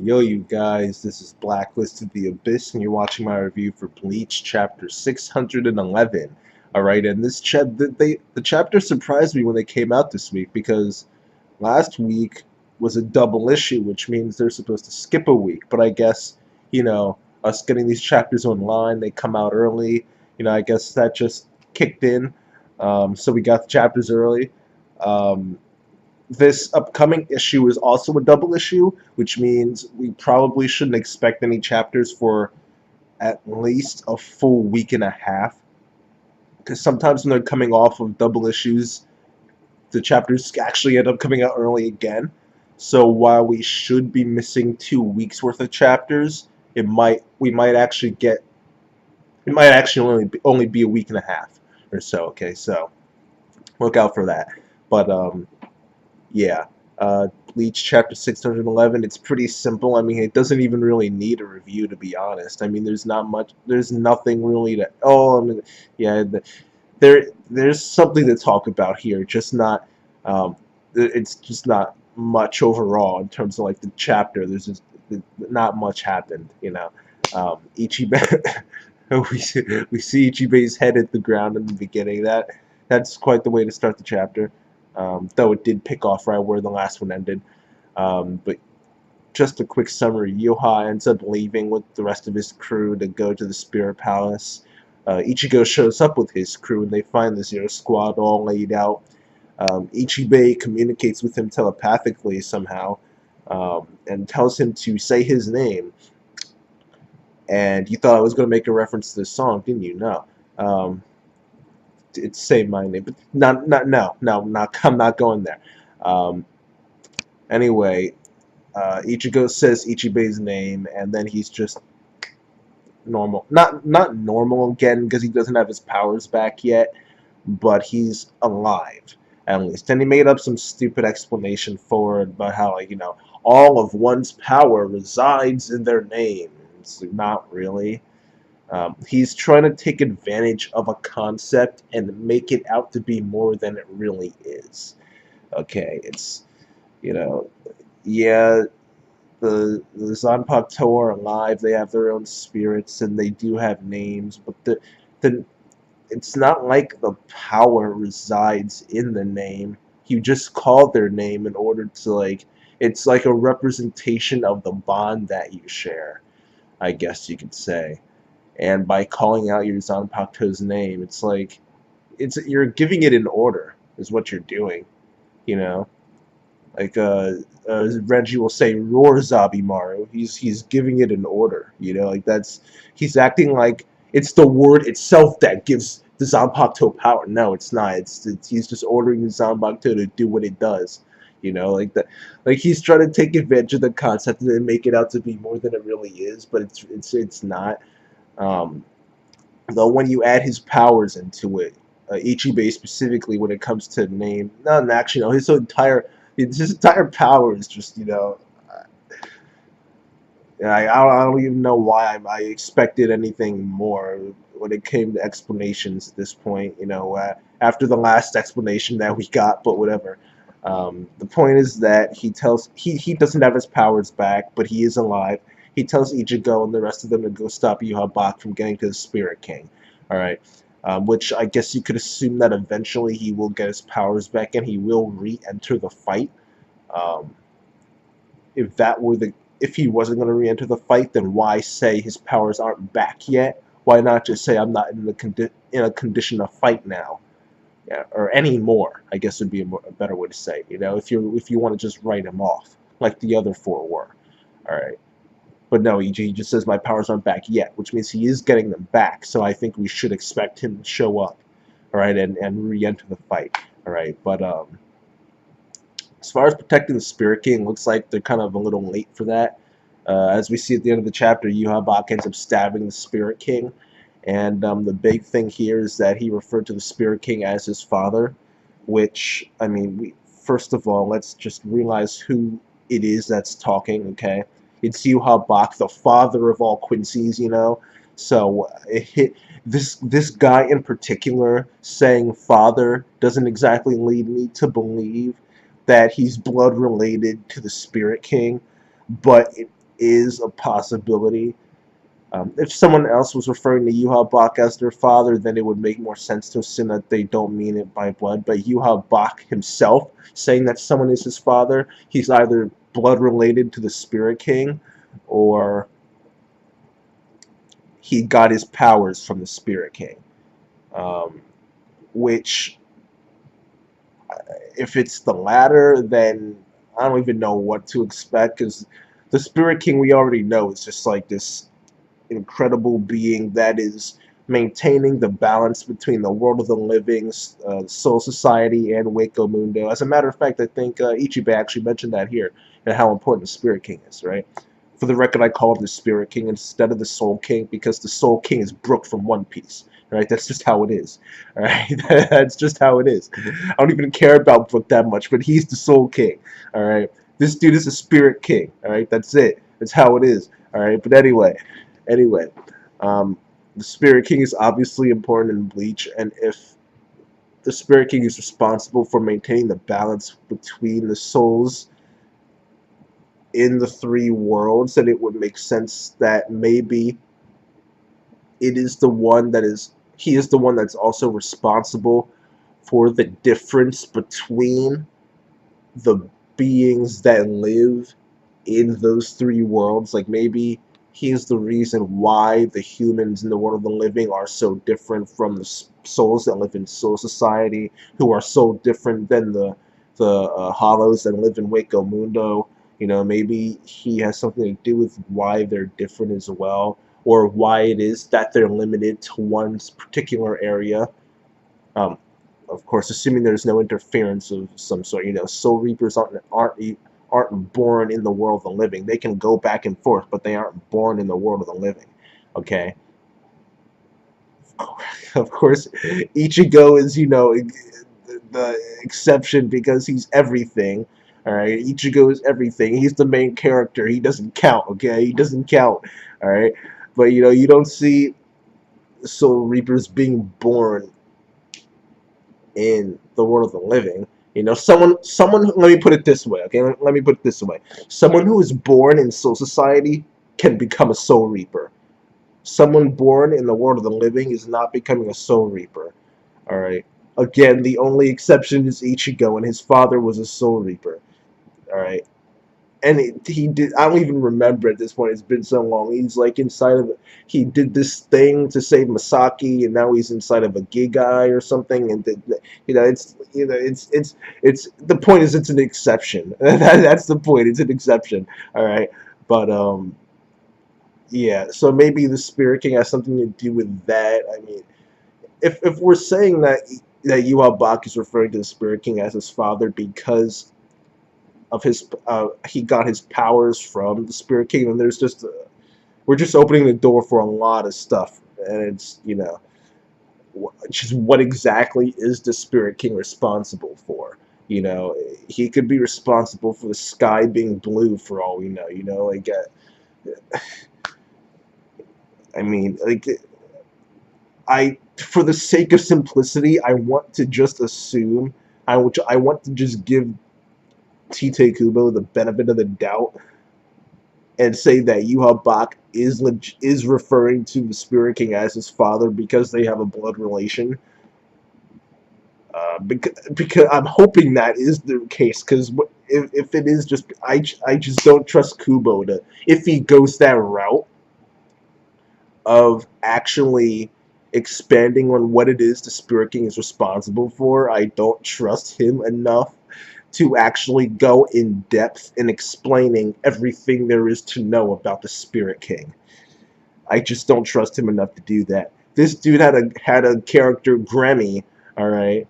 Yo, you guys, this is Blacklisted the Abyss, and you're watching my review for Bleach Chapter 611. Alright, and the chapter surprised me when they came out this week, because last week was a double issue, which means they're supposed to skip a week, but I guess, us getting these chapters online, they come out early, I guess that just kicked in, so we got the chapters early. Um, this upcoming issue is also a double issue, which means we probably shouldn't expect any chapters for at least a full week and a half. Because sometimes when they're coming off of double issues, the chapters actually end up coming out early again. So while we should be missing 2 weeks worth of chapters, we might actually get it might actually only be a week and a half or so. Okay, so look out for that. But yeah, Bleach Chapter 611, it's pretty simple. I mean, it doesn't even really need a review, to be honest. I mean, there's nothing really to, yeah, there's something to talk about here, just not, it's just not much overall in terms of, like, the chapter. There's just not much happened, Ichiban, we see Ichiban's head hit the ground in the beginning. That's quite the way to start the chapter. Though it did pick off right where the last one ended. But just a quick summary, Yoha ends up leaving with the rest of his crew to go to the Spirit Palace. Ichigo shows up with his crew, and they find the Zero Squad all laid out. Ichibei communicates with him telepathically somehow, and tells him to say his name. And you thought I was going to make a reference to this song, didn't you? No. It's say my name, but I'm not going there. Anyway, Ichigo says Ichibei's name, and then he's just normal. Not normal again, because he doesn't have his powers back yet, but he's alive, at least. And he made up some stupid explanation for it about how, like, all of one's power resides in their name. It's not really. He's trying to take advantage of a concept and make it out to be more than it really is. Okay, it's, yeah, the Zanpakuto are alive, they have their own spirits, and they do have names, but it's not like the power resides in the name. You just call their name in order to, like, it's like a representation of the bond that you share, I guess you could say. And by calling out your Zanpakuto's name, it's like you're giving it an order, is what you're doing, Like Renji will say, "Roar, Zabimaru." He's giving it an order, Like he's acting like it's the word itself that gives the Zanpakuto power. No, it's not. He's just ordering the Zanpakuto to do what it does, Like that. Like he's trying to take advantage of the concept and then make it out to be more than it really is, but it's not. Though when you add his powers into it, Ichibei specifically, when it comes to name, no, actually, no, his entire power is just, I don't even know why I expected anything more when it came to explanations at this point, after the last explanation that we got, but whatever. The point is that he doesn't have his powers back, but he is alive. He tells Ichigo and the rest of them to go stop Yuha Bak from getting to the Spirit King. Alright. Which I guess you could assume that eventually he will get his powers back and he will re-enter the fight. If he wasn't going to re-enter the fight, then why say his powers aren't back yet? Why not just say I'm not in a condition to fight now? Yeah, or any more, I guess would be a better way to say. If you want to just write him off like the other four were. Alright. But no, he just says my powers aren't back yet, which means he is getting them back. So I think we should expect him to show up, all right, and re-enter the fight, all right. But as far as protecting the Spirit King, looks like they're kind of a little late for that. As we see at the end of the chapter, Yuha Bak ends up stabbing the Spirit King, and the big thing here is that he referred to the Spirit King as his father, which, I mean, first of all, let's just realize who it is that's talking, okay? It's Yuha Bak, the father of all Quincy's, So this guy in particular saying father doesn't exactly lead me to believe that he's blood related to the Spirit King, but is a possibility. If someone else was referring to Yuha Bach as their father, then it would make more sense to assume that they don't mean it by blood. But Yuha Bach himself saying that someone is his father, he's either blood related to the Spirit King, or he got his powers from the Spirit King. Um, which, if it's the latter, then I don't even know what to expect, because the Spirit King we already know is just like this incredible being that is maintaining the balance between the world of the living, Soul Society, and Waco Mundo. As a matter of fact, I think Ichibe actually mentioned that here, and how important the Spirit King is, right? For the record, I call him the Spirit King instead of the Soul King, because the Soul King is Brook from One Piece. Right, that's just how it is. All right, that's just how it is. I don't even care about Brook that much, but he's the Soul King. All right, this dude is a Spirit King. All right, that's it. That's how it is. All right, but anyway, um, the Spirit King is obviously important in Bleach, and if the Spirit King is responsible for maintaining the balance between the souls in the three worlds, then it would make sense that maybe it is the one that is he is the one that's also responsible for the difference between the beings that live in those three worlds. Like maybe he's the reason why the humans in the world of the living are so different from the souls that live in Soul Society, who are so different than the hollows that live in Waco Mundo. You know, maybe he has something to do with why they're different as well, or why it is that they're limited to one particular area. Um, of course, assuming there's no interference of some sort. You know, Soul Reapers aren't born in the world of the living. They can go back and forth, but they aren't born in the world of the living. Okay. Of course, Ichigo is, you know, the exception because he's everything. All right, Ichigo is everything. He's the main character. He doesn't count. Okay, he doesn't count. All right, but you know, you don't see Soul Reapers being born in the world of the living. You know, someone. Let me put it this way. Okay, let me put it this way. Someone who is born in Soul Society can become a Soul Reaper. Someone born in the world of the living is not becoming a Soul Reaper. All right. Again, the only exception is Ichigo, and his father was a Soul Reaper. All right. And he did. I don't even remember at this point. It's been so long. He's like inside of. He did this thing to save Masaki, and now he's inside of a Gigai or something. And you know, it's the point is it's an exception. That's the point. It's an exception. All right. But yeah. So maybe the Spirit King has something to do with that. I mean, if we're saying that Yuha Bach is referring to the Spirit King as his father because of his he got his powers from the Spirit King, and there's just we're just opening the door for a lot of stuff, and it's, you know, just what exactly is the Spirit King responsible for? You know, he could be responsible for the sky being blue for all we know. You know, like I mean, like for the sake of simplicity, I want to just assume I want to just give Tite Kubo the benefit of the doubt and say that Yuha Bach is referring to the Spirit King as his father because they have a blood relation. Because I'm hoping that is the case. Because if it is, just I just don't trust Kubo to, if he goes that route of actually expanding on what it is the Spirit King is responsible for. I don't trust him enough to actually go in depth in explaining everything there is to know about the Spirit King. I just don't trust him enough to do that. This dude had a character, Grammy. All right,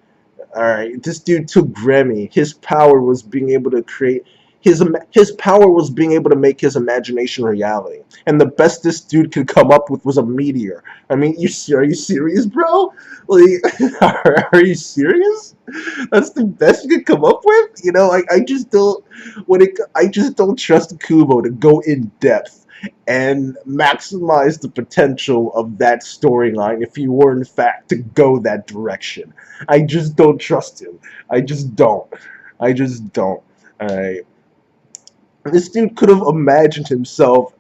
all right. This dude took Grammy. His power was being able to create. His power was being able to make his imagination reality. And the best this dude could come up with was a meteor. I mean, are you serious, bro? Like, are you serious? That's the best you could come up with? You know, I just don't I just don't trust Kubo to go in depth and maximize the potential of that storyline if he were in fact to go that direction. I just don't trust him. I just don't. I just don't. Alright. This dude could have imagined himself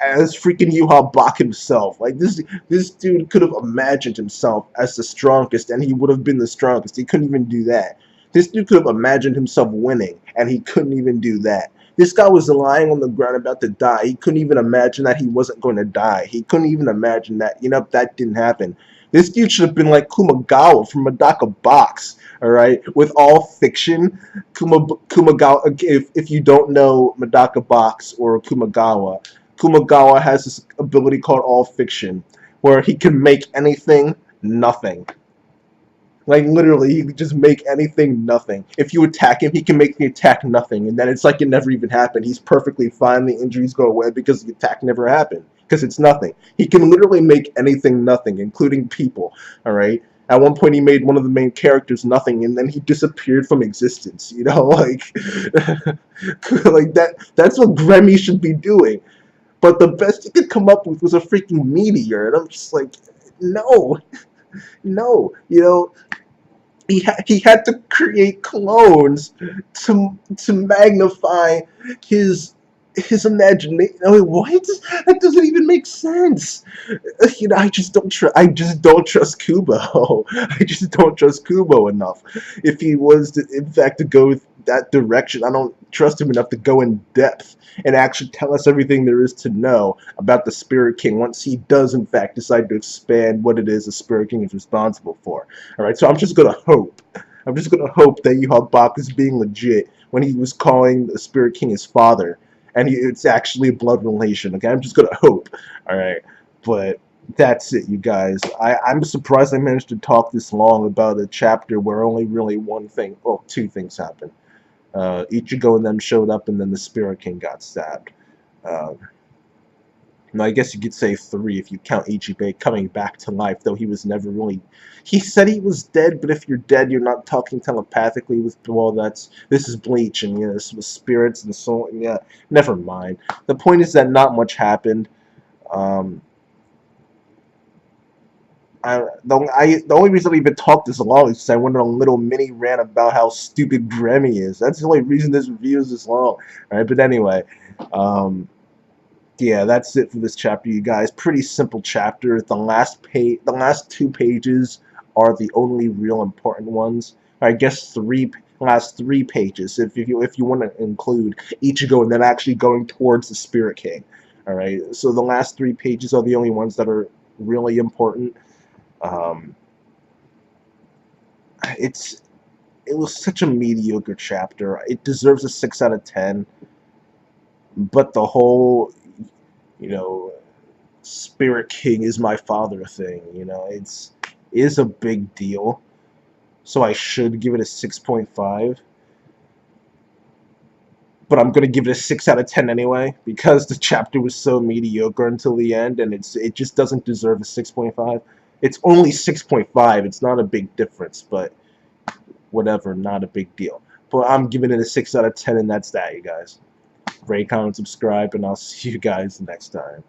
as freaking Yuha Bach himself. Like this dude could have imagined himself as the strongest, and he would have been the strongest. He couldn't even do that. This dude could have imagined himself winning, and he couldn't even do that. This guy was lying on the ground about to die. He couldn't even imagine that he wasn't going to die. He couldn't even imagine that, that didn't happen. This dude should have been like Kumagawa from Madaka Box, all right? With all fiction, Kumagawa, if you don't know Madaka Box or Kumagawa, Kumagawa has this ability called all fiction, where he can make anything nothing. Like literally, he can just make anything nothing. If you attack him, he can make the attack nothing, and then it's like it never even happened. He's perfectly fine. The injuries go away because the attack never happened. Because it's nothing. He can literally make anything nothing, including people. All right. At one point, he made one of the main characters nothing, and then he disappeared from existence. Like, like that. That's what Grammy should be doing. But the best he could come up with was a freaking meteor, and I'm just like, no, no. He had to create clones to magnify his imagination. I mean, what? That doesn't even make sense. I just don't trust Kubo. I just don't trust Kubo enough. If he was to, in fact, to go that direction, I don't trust him enough to go in depth and actually tell us everything there is to know about the Spirit King once he does, in fact, decide to expand what it is the Spirit King is responsible for. Alright, so I'm just gonna hope. I'm just gonna hope that Yuha Bach is being legit when he was calling the Spirit King his father, and it's actually a blood relation. Okay, I'm just gonna hope. Alright, but that's it, you guys. I'm surprised I managed to talk this long about a chapter where only really two things happened. Ichigo and them showed up, and then the Spirit King got stabbed. Um, I guess you could say 3 if you count Ichigo coming back to life, though he was never really... He said he was dead, but if you're dead, you're not talking telepathically with... Well, this is Bleach, and this was spirits and soul, and never mind. The point is that not much happened. Um, the only reason I even talked this long is because I went on a little mini rant about how stupid Grammy is. That's the only reason this review is this long. Alright, but anyway, yeah, that's it for this chapter, you guys. Pretty simple chapter. The last 2 pages are the only real important ones. I guess last 3 pages, if you want to include Ichigo and then actually going towards the Spirit King. All right, so the last 3 pages are the only ones that are really important. Um, it was such a mediocre chapter. It deserves a 6 out of 10. But the whole, Spirit King is my father thing, is a big deal. So I should give it a 6.5. But I'm gonna give it a 6 out of 10 anyway, because the chapter was so mediocre until the end, and it just doesn't deserve a 6.5. It's only 6.5. It's not a big difference, but whatever, not a big deal. But I'm giving it a 6 out of 10, and that's that, you guys. Rate, comment, subscribe, and I'll see you guys next time.